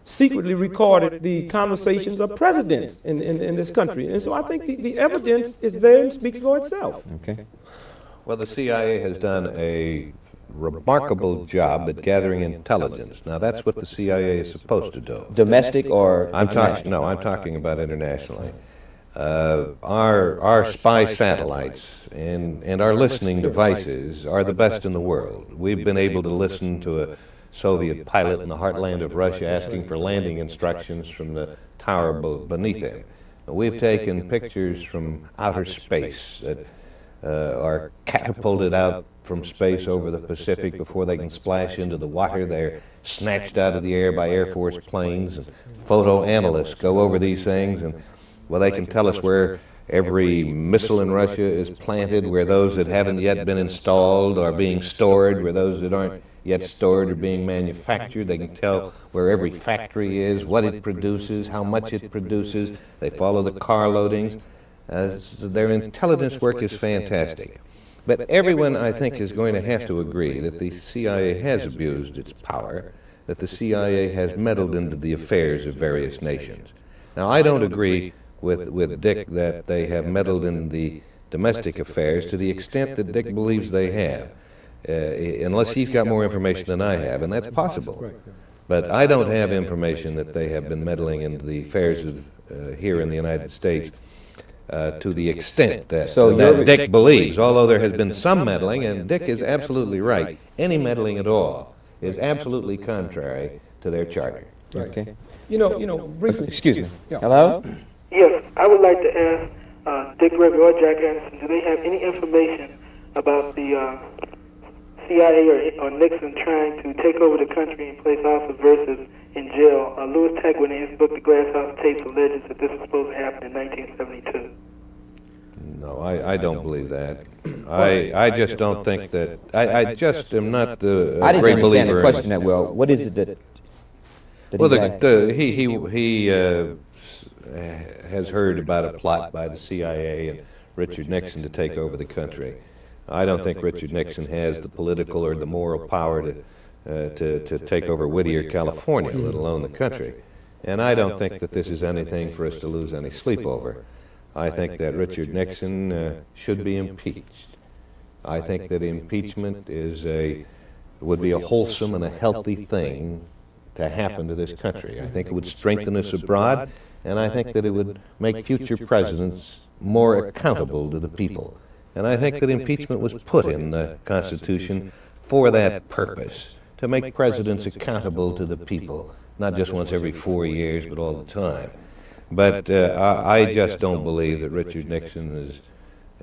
Speaker 6: secretly recorded the conversations of presidents in this country. And so I think the evidence is there and speaks for itself.
Speaker 2: Okay.
Speaker 5: Well, the CIA has done a remarkable job at gathering intelligence. Now, that's what the CIA is supposed to do.
Speaker 2: Domestic or
Speaker 5: I'm talking about internationally. Our spy satellites and our listening devices are the best in the world. We've been able to listen to a Soviet pilot in the heartland of Russia asking for landing instructions from the tower beneath him. We've taken pictures from outer space that are catapulted out from space over the Pacific before they can splash into the water. They're snatched out of the air by Air Force planes, and photo analysts go over these things, and well, they can tell us where every missile in Russia is planted, where those that haven't yet been installed are being stored, where those that aren't yet stored are being manufactured. They can tell where every factory is, what it produces, how much it produces. They follow the car loadings. So their intelligence work is fantastic. But everyone, I think, is going to have to agree that the CIA has abused its power, that the CIA has meddled into the affairs of various nations. Now, I don't agree with Dick that they have meddled in the domestic affairs to the extent that Dick believes they have, unless he's got more information than I have, and that's possible. But I don't have information that they have been meddling in the affairs of here in the United States to the extent that Dick believes, although there has been some meddling, and Dick is absolutely right. Any meddling at all is absolutely contrary to their charter.
Speaker 2: Okay.
Speaker 6: You know, briefly.
Speaker 2: Excuse me.
Speaker 6: Yeah.
Speaker 2: Hello?
Speaker 10: Yes, I would like to ask Dick Gregory or Jack Anderson, do they have any information about the CIA or Nixon trying to take over the country and place our subversives in jail? Louis Tegwin in his book, The Glass House Tapes, alleges that this was supposed to happen in 1972.
Speaker 5: No, I don't believe that. I just don't think that. I just am not the
Speaker 2: I didn't
Speaker 5: great
Speaker 2: understand
Speaker 5: believer
Speaker 2: the question that well. What is it that
Speaker 5: well,
Speaker 2: he
Speaker 5: he has heard about a plot by the CIA and Richard Nixon to take over the country. I don't think Richard Nixon has the political or the moral power to take over Whittier, California, let alone the country. And I don't think that this is anything for us to lose any sleep over. I think that Richard Nixon should be impeached. I think that impeachment would be a wholesome and a healthy thing to happen to this country. I think it would strengthen us abroad, and I think that it would make future presidents more accountable to the people. And I think that impeachment was put in the Constitution for that purpose, to make presidents accountable to the people, not just once every 4 years, but all the time. But I just don't believe that Richard Nixon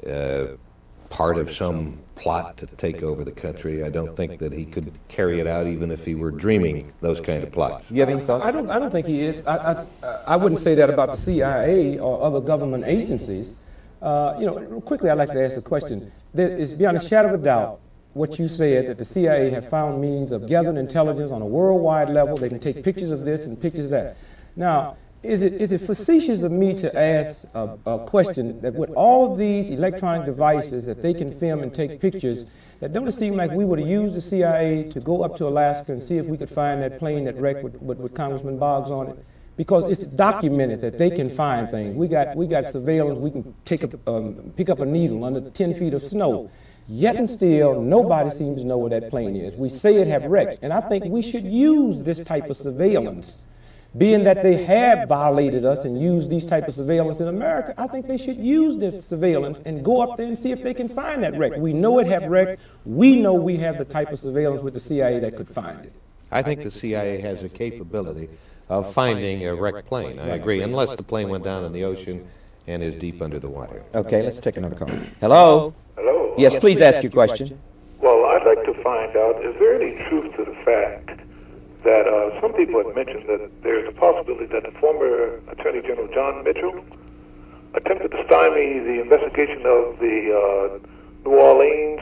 Speaker 5: is part of some plot to take over the country. I don't think that he could carry it out even if he were dreaming those kind of plots.
Speaker 2: You have any thoughts?
Speaker 6: I don't think he is. I wouldn't say that about the CIA or other government agencies. Quickly, I'd like to ask a question. There is beyond a shadow of a doubt what you said, that the CIA have found means of gathering intelligence on a worldwide level. They can take pictures of this and pictures of that. Now, is it facetious of me to ask a question that with all of these electronic devices that they can film and take pictures, that don't it seem like we would have used the CIA to go up to Alaska and see if we could find that plane that wrecked with Congressman Boggs on it? Because it's documented that they can find things. We got surveillance. We can pick up a needle under 10 feet of snow. Yet and still, nobody seems to know where that plane is. We say it have wrecked, and I think we should use this type of surveillance. Being that they have violated us and used these type of surveillance in America, I think they should use this surveillance and go up there and see if they can find that wreck. We know it have wrecked. We know we have the type of surveillance with the CIA that could find it.
Speaker 5: I think the CIA has a capability of finding a wrecked plane. I agree, unless the plane went down in the ocean and is deep under the water.
Speaker 2: Okay, let's take another call. Hello?
Speaker 7: Hello?
Speaker 2: Yes, please ask your question.
Speaker 7: Well, I'd like to find out, is there any truth to the fact that some people have mentioned that there's a possibility that the former Attorney General John Mitchell attempted to stymie the investigation of the New Orleans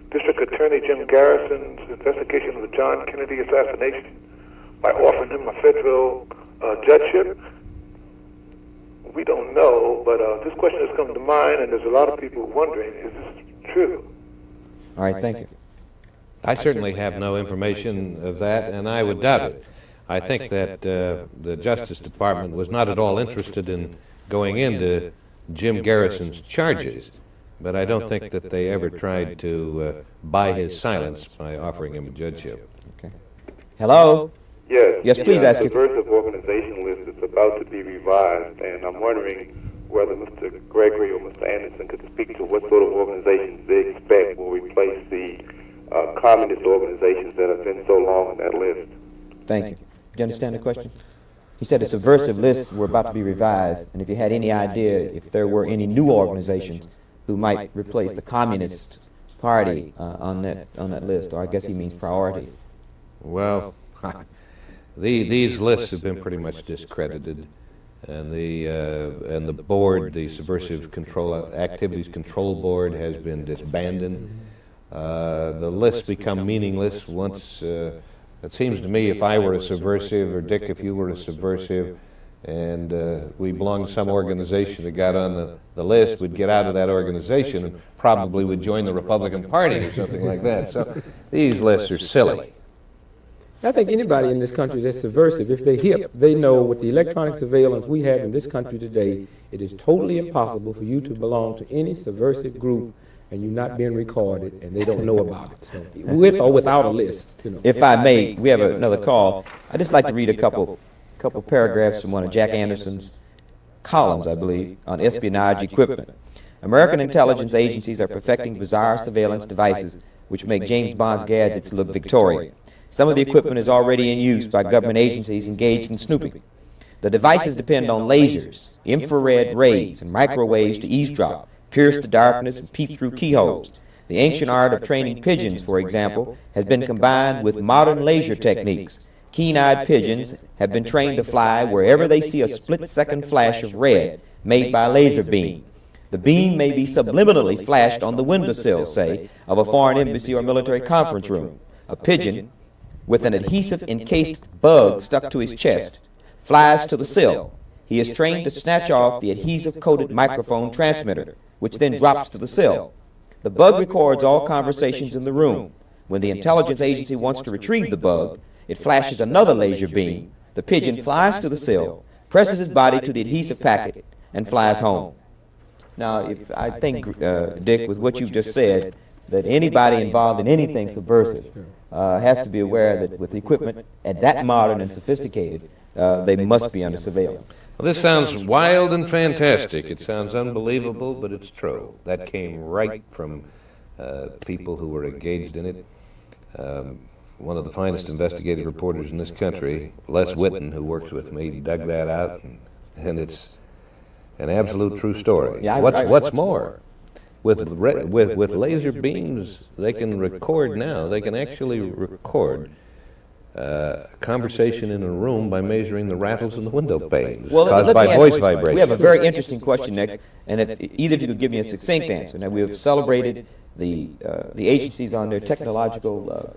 Speaker 7: District Attorney Jim Garrison's investigation of the John Kennedy assassination by offering him a federal judgeship? We don't know, but this question has come to mind, and there's a lot of people wondering, is this true?
Speaker 2: All right, thank you.
Speaker 5: I certainly have no information of that, and I would doubt it. I think that the Justice Department was not at all interested in going into Jim Garrison's charges, but I don't think that they ever tried to buy his silence by offering him a judgeship.
Speaker 2: Okay. Hello?
Speaker 7: Yes.
Speaker 2: Yes, please ask
Speaker 7: the
Speaker 2: it.
Speaker 7: subversive organization list is about to be revised, and I'm wondering whether Mr. Gregory or Mr. Anderson could speak to what sort of organizations they expect will replace the communist organizations that have been so long on that list.
Speaker 2: Thank you. Do you understand the question? He said the subversive lists were about to be revised, and if you had any idea if there were any new organizations who might replace the Communist Party on that list, or I guess he means priority.
Speaker 5: Well, these lists have been pretty much discredited, and the board, the Subversive Activities Control Board, has been disbanded. The lists become meaningless once. It seems to me, if I were a subversive, or Dick, if you were a subversive, and we belonged to some organization that got on the list, we'd get out of that organization and probably would join the Republican Party or something like that. So these lists are silly.
Speaker 6: I think anybody in this country that's subversive, if they're hip, they know with the electronic surveillance we have in this country today, it is totally impossible for you to belong to any subversive group and you're not being recorded and they don't know about it. So, with or without a list. You know.
Speaker 2: If I may, we have another call. I'd just like to read a couple paragraphs from one of Jack Anderson's columns, I believe, on espionage equipment. American intelligence agencies are perfecting bizarre surveillance devices which make James Bond's gadgets look Victorian. Some of the equipment is already in use by government agencies engaged in snooping. The devices depend on lasers, infrared rays, and microwaves to eavesdrop, pierce the darkness, and peep through keyholes. The ancient art of training pigeons, for example, has been combined with modern laser techniques. Keen-eyed pigeons have been trained to fly wherever they see a split-second flash of red made by a laser beam. The beam may be subliminally flashed on the windowsill, say, of a foreign embassy or military conference room. A pigeon, with an adhesive-encased bug stuck to his chest, flies to the sill. He is trained to snatch off the adhesive-coated microphone transmitter, which then drops to the sill. The bug records all conversations in the room. When the intelligence agency wants to retrieve the bug, it flashes another laser beam. The pigeon flies to the sill, presses its body to the adhesive packet, and flies home. Now, if I think, Dick, with what you've just said, that anybody involved in anything subversive has to be aware that with the equipment at that modern and sophisticated, they must be under surveillance.
Speaker 5: Well, this sounds wild and fantastic. It sounds unbelievable, but it's true. That came right from people who were engaged in it. One of the finest investigative reporters in this country, Les Whitten, who works with me, dug that out, and it's an absolute true story.
Speaker 2: Yeah,
Speaker 5: what's more, with laser beams, they can record now. They can actually record conversation in a room by measuring the rattles in the window panes caused by voice vibration.
Speaker 2: We have a very interesting question next, and if either of you could give me a succinct answer. Now, we have celebrated the agencies on their technological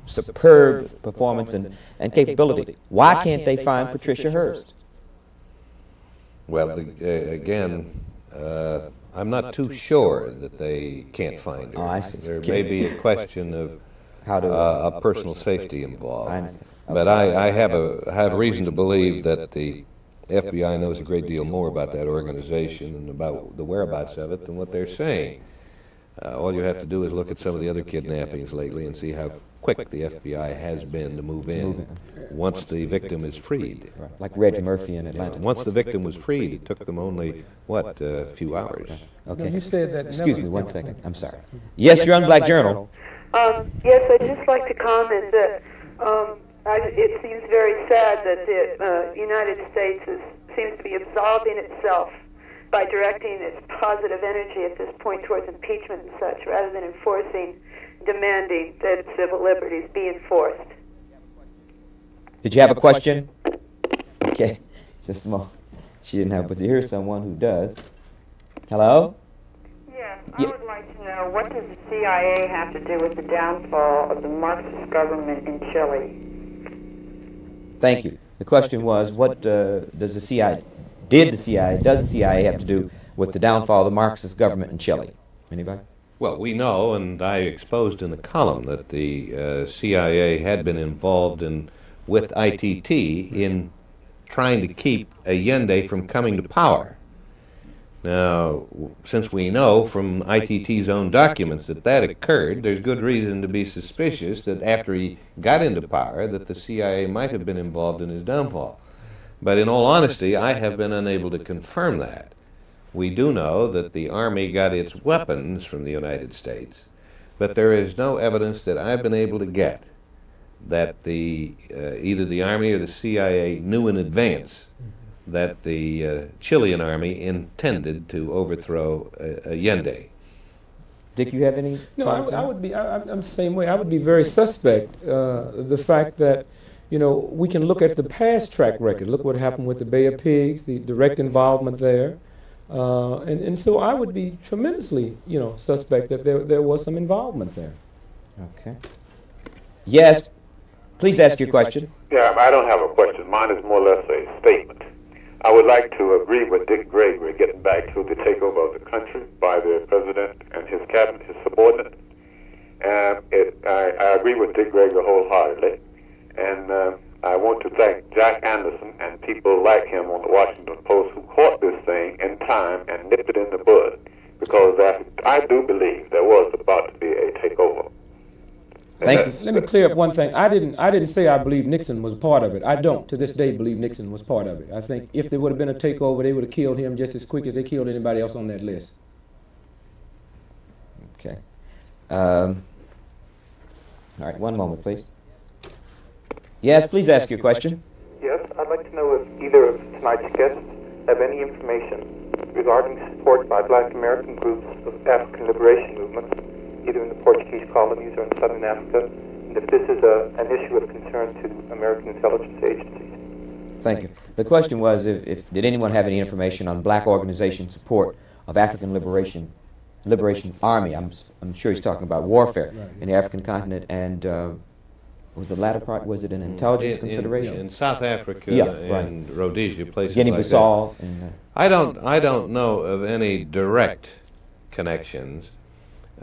Speaker 2: superb performance and capability. Why can't they find Patricia Hearst?
Speaker 5: Well, again, I'm not too sure that they can't find her.
Speaker 2: Oh, I see.
Speaker 5: There may be a question of of personal safety involved.
Speaker 2: I understand.
Speaker 5: But I have reason to believe that the FBI knows a great deal more about that organization and about the whereabouts of it than what they're saying. All you have to do is look at some of the other kidnappings lately and see how quick the FBI has been to move in once the victim is freed.
Speaker 2: Right. Like Reg Murphy in Atlanta.
Speaker 5: Once the victim was freed, it took them only, a few hours.
Speaker 2: Okay.
Speaker 6: No, you said that.
Speaker 2: Excuse me 1 second. I'm sorry. Yes, you're on Black Journal.
Speaker 8: Yes, I'd just like to comment that it seems very sad that the United States seems to be absolving itself by directing its positive energy at this point towards impeachment and such, rather than demanding that civil liberties be enforced.
Speaker 2: Did you have a question? Okay, just a moment. She didn't have, but here's someone who does. Hello?
Speaker 11: Yes, I would like to know, what does the CIA have to do with the downfall of the Marxist government in Chile?
Speaker 2: Thank you. The question was, what does the CIA have to do with the downfall of the Marxist government in Chile? Anybody?
Speaker 5: Well, we know, and I exposed in the column, that the CIA had been involved with ITT in trying to keep Allende from coming to power. Now, since we know from ITT's own documents that occurred, there's good reason to be suspicious that after he got into power, that the CIA might have been involved in his downfall. But in all honesty, I have been unable to confirm that. We do know that the Army got its weapons from the United States, but there is no evidence that I've been able to get that either the Army or the CIA knew in advance that the Chilean army intended to overthrow Allende.
Speaker 2: Dick, you have any?
Speaker 6: No, I would be. I'm the same way. I would be very suspect. The fact that, we can look at the past track record. Look what happened with the Bay of Pigs, the direct involvement there, and so I would be tremendously, suspect that there was some involvement there.
Speaker 2: Okay. Yes. Please ask your question.
Speaker 7: Yeah, I don't have a question. Mine is more or less a statement. I would like to agree with Dick Gregory getting back to the takeover of the country by the president and his cabinet, his subordinates. I agree with Dick Gregory wholeheartedly. And I want to thank Jack Anderson and people like him on the Washington Post who caught this thing in time and nipped it in the bud. Because I do believe there was about to be a takeover.
Speaker 2: Thank you.
Speaker 6: Let me clear up one thing. I didn't say I believe Nixon was a part of it. I don't, to this day, believe Nixon was part of it. I think if there would have been a takeover, they would have killed him just as quick as they killed anybody else on that list.
Speaker 2: Okay. All right, one moment, please. Yes, please ask your question.
Speaker 12: Yes, I'd like to know if either of tonight's guests have any information regarding support by Black American groups of African liberation movements, either in the Portuguese colonies or in Southern Africa, and if this is an issue of concern to American intelligence agencies.
Speaker 2: Thank you. The question was, if did anyone have any information on black organization support of African Liberation Army? I'm sure he's talking about warfare in the African continent, and was the latter part, was it an intelligence consideration?
Speaker 5: In South Africa and Rhodesia, places
Speaker 2: Guinea-Bissau.
Speaker 5: Like that. I don't know of any direct connections.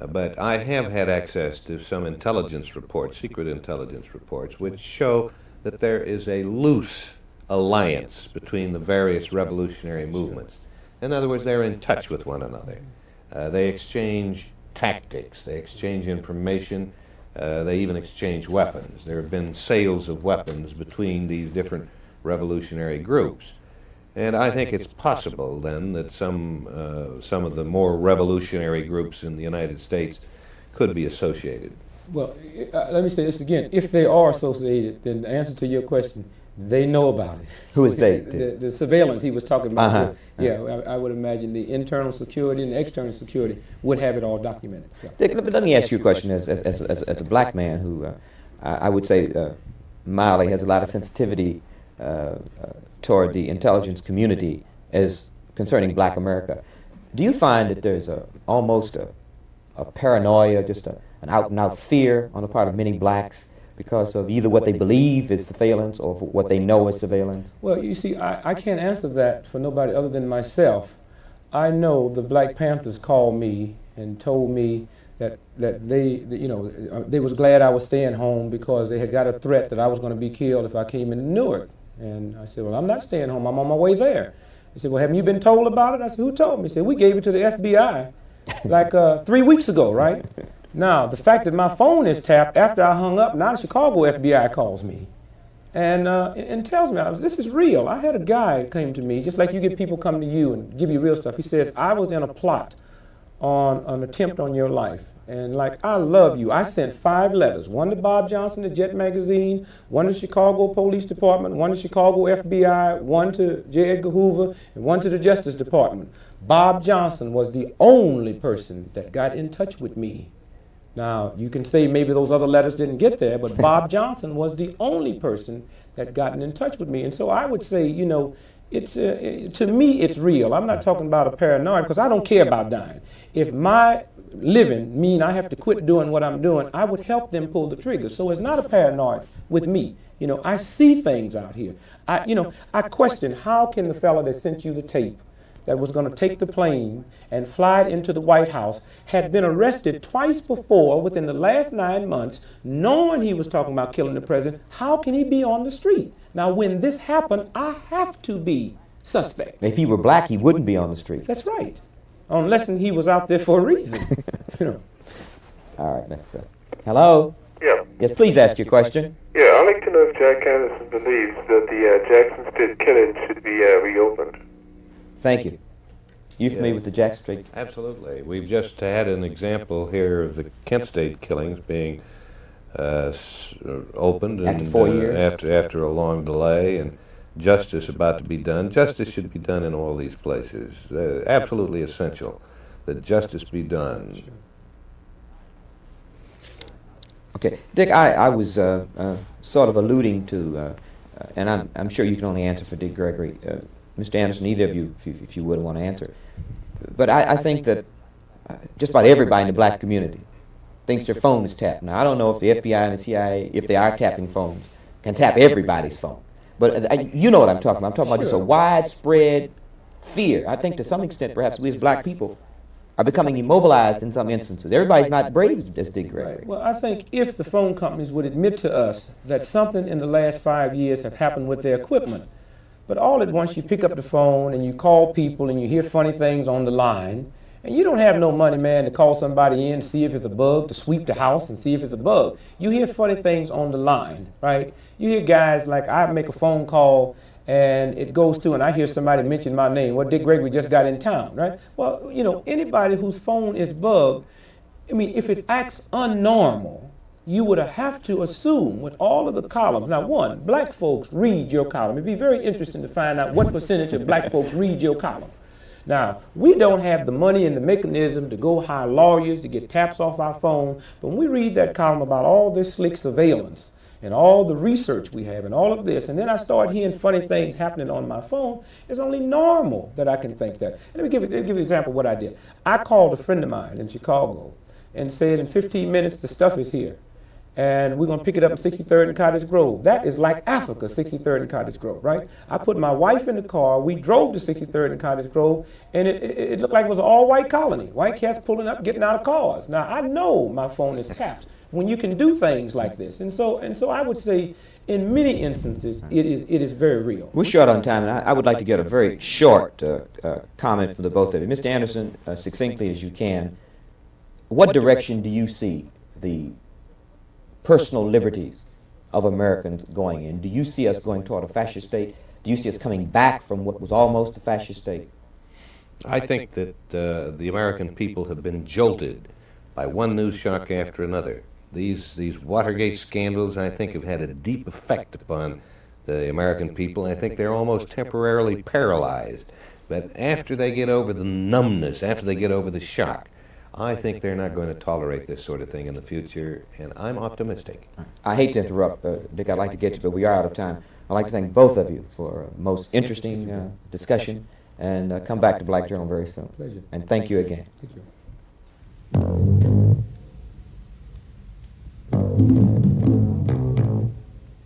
Speaker 5: But I have had access to some intelligence reports, secret intelligence reports, which show that there is a loose alliance between the various revolutionary movements. In other words, they're in touch with one another. They exchange tactics, they exchange information, they even exchange weapons. There have been sales of weapons between these different revolutionary groups. And I think it's possible then that some of the more revolutionary groups in the United States could be associated.
Speaker 6: Well, let me say this again. If they are associated, then the answer to your question, they know about it.
Speaker 2: Who is they?
Speaker 6: The surveillance he was talking about. Yeah, I would imagine the internal security and the external security would have it all documented. Yeah.
Speaker 2: Dick, let me ask you a question as a black man who I would say mildly has a lot of sensitivity toward the intelligence community as concerning black America. Do you find that there's almost a paranoia, just an out-and-out fear on the part of many blacks because of either what they believe is surveillance or what they know is surveillance?
Speaker 6: Well, you see, I can't answer that for nobody other than myself. I know the Black Panthers called me and told me that they was glad I was staying home because they had got a threat that I was going to be killed if I came into Newark. And I said, well, I'm not staying home. I'm on my way there. He said, well, haven't you been told about it? I said, who told me? He said, we gave it to the FBI like 3 weeks ago, right? Now, the fact that my phone is tapped after I hung up, now the Chicago FBI calls me and tells me, this is real. I had a guy came to me, just like you get people come to you and give you real stuff. He says, I was in a plot on an attempt on your life. And like, I love you. I sent 5 letters, one to Bob Johnson, the Jet magazine, one to Chicago Police Department, one to Chicago FBI, one to J. Edgar Hoover, and one to the Justice Department. Bob Johnson was the only person that got in touch with me. Now, you can say maybe those other letters didn't get there, but Bob Johnson was the only person that gotten in touch with me. And so I would say, it's to me, it's real. I'm not talking about a paranoia because I don't care about dying. If my living mean I have to quit doing what I'm doing, I would help them pull the trigger. So it's not a paranoia with me. I see things out here. I question how can the fellow that sent you the tape that was going to take the plane and fly it into the White House had been arrested twice before within the last 9 months, knowing he was talking about killing the president. How can he be on the street? Now, when this happened, I have to be suspect.
Speaker 2: If he were black, he wouldn't be on the street.
Speaker 6: That's right. Unless he was out there for a reason.
Speaker 2: All right, next up. Hello?
Speaker 7: Yeah.
Speaker 2: Yes, please ask your question.
Speaker 7: Yeah, I'd like to know if Jack Anderson believes that the Jackson Street killing should be reopened.
Speaker 2: Thank you. You familiar with the Jackson Street?
Speaker 5: Absolutely. We've just had an example here of the Kent State killings being opened
Speaker 2: after 4 years.
Speaker 5: After a long delay, and justice about to be done. Justice should be done in all these places. Absolutely essential that justice be done.
Speaker 2: Okay, Dick, I was sort of alluding to, and I'm sure you can only answer for Dick Gregory. Mr. Anderson, either of you, if you would want to answer. But I think that just about everybody in the black community thinks their phone is tapped. Now, I don't know if the FBI and the CIA, if they are tapping phones, can tap everybody's phone. But you know what I'm talking about. I'm talking about just a widespread fear. I think to some extent, perhaps we as black people are becoming immobilized in some instances. Everybody's not brave as Dick Gregory.
Speaker 6: Right. Well, I think if the phone companies would admit to us that something in the last 5 years have happened with their equipment, but all at once you pick up the phone and you call people and you hear funny things on the line, and you don't have no money, man, to call somebody in to see if it's a bug, to sweep the house and see if it's a bug. You hear funny things on the line, right? You hear guys like, I make a phone call and it goes through and I hear somebody mention my name. Well, Dick Gregory just got in town, right? Well, you know, anybody whose phone is bugged, I mean, if it acts unnormal, you would have to assume with all of the columns. Now, one, black folks read your column. It'd be very interesting to find out what percentage of black folks read your column. Now, we don't have the money and the mechanism to go hire lawyers to get taps off our phone, but when we read that column about all this slick surveillance and all the research we have and all of this, and then I start hearing funny things happening on my phone, it's only normal that I can think that. Let me give you an example of what I did. I called a friend of mine in Chicago and said in 15 minutes the stuff is here. And we're going to pick it up in 63rd and Cottage Grove. That is like Africa, 63rd and Cottage Grove, right? I put my wife in the car. We drove to 63rd and Cottage Grove, and it looked like it was an all-white colony. White cats pulling up, getting out of cars. Now, I know my phone is tapped when you can do things like this. And so I would say in many instances, it is very real.
Speaker 2: We're short on time, and I would like to get a very short comment from the both of you. Mr. Anderson, succinctly as you can, what direction do you see the personal liberties of Americans going in? Do you see us going toward a fascist state? Do you see us coming back from what was almost a fascist state?
Speaker 5: I think that the American people have been jolted by one news shock after another. These Watergate scandals, I think, have had a deep effect upon the American people. I think they're almost temporarily paralyzed. But after they get over the numbness, after they get over the shock, I think they're not going to tolerate this sort of thing in the future, and I'm optimistic.
Speaker 2: I hate to interrupt, Dick, I'd like to get you, but we are out of time. I'd like to thank both of you for a most interesting discussion, and come back to Black Journal very soon.
Speaker 6: Pleasure.
Speaker 2: And thank you again.
Speaker 6: Thank you.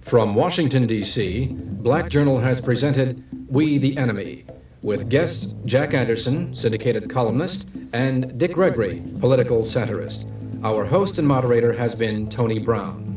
Speaker 4: From Washington, D.C., Black Journal has presented We the Enemy, with guests Jack Anderson, syndicated columnist, and Dick Gregory, political satirist. Our host and moderator has been Tony Brown.